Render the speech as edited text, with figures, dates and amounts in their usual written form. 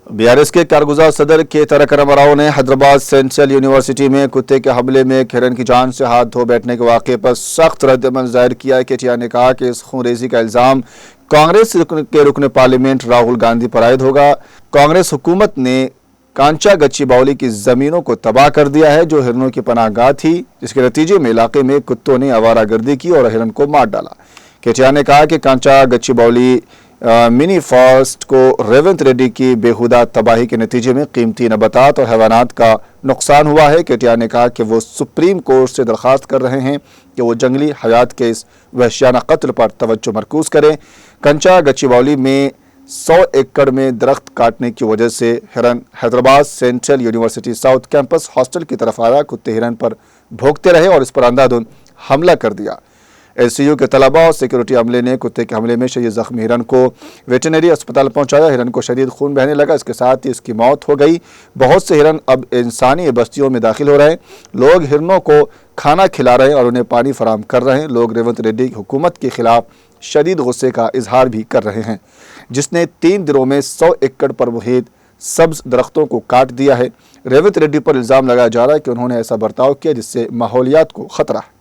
BRS के कारगुजार सदर के तारक रामाराव ने हैदराबाद सेंट्रल यूनिवर्सिटी में कुत्ते के हमले में एक हिरन की जान से हाथ धो बैठने के वाक़े पर सख्त रद्दअमल जाहिर किया। KTR ने कहा कि इस खूनरेज़ी का इल्ज़ाम कांग्रेस के रुकन पार्लियामेंट राहुल गांधी पर आयद होगा। कांग्रेस हुकूमत ने कांचा गच्चीबौली की ज़मीनों को तबाह कर दिया है, जो हिरनों की पनाहगाह थी, जिसके नतीजे में इलाके में कुत्तों ने आवारागर्दी की और हिरन को मार डाला। KTR ने कहा कि कांचा गच्चीबौली मिनी फॉरेस्ट को रेवंत रेड्डी की बेहुदा तबाही के नतीजे में कीमती नबातात और हैवानात का नुकसान हुआ है। KTR ने कहा कि वो सुप्रीम कोर्ट से दरख्वास्त कर रहे हैं कि वो जंगली हयात के इस वहशियाना कत्ल पर तवज्जो मरकूज करें। कंचा गच्चीबौली में 100 एकड़ में दरख्त काटने की वजह से हिरन Hyderabad central university south campus hostel की तरफ आया। कुत्ते हिरन पर भौंकते रहे और इस पर अंधाधुंध हमला कर दिया। SCU के तलबा और सिक्योरिटी अमले ने कुत्ते के हमले में शदीद जख्मी हिरन को वेटनरी अस्पताल पहुंचाया। हिरन को शदीद खून बहने लगा, इसके साथ ही इसकी मौत हो गई। बहुत से हिरन अब इंसानी बस्तियों में दाखिल हो रहे हैं। लोग हिरनों को खाना खिला रहे हैं और उन्हें पानी फराहम कर रहे हैं। लोग रेवंत रेड्डी की हुकूमत के खिलाफ शदीद गुस्से का इजहार भी कर रहे हैं, जिसने 3 दिनों में 100 एकड़ पर मुहित सब्ज दरख्तों को काट दिया है। रेवंत रेड्डी पर इल्ज़ाम लगाया जा रहा है कि उन्होंने ऐसा बर्ताव किया जिससे माहौलियात को खतरा है।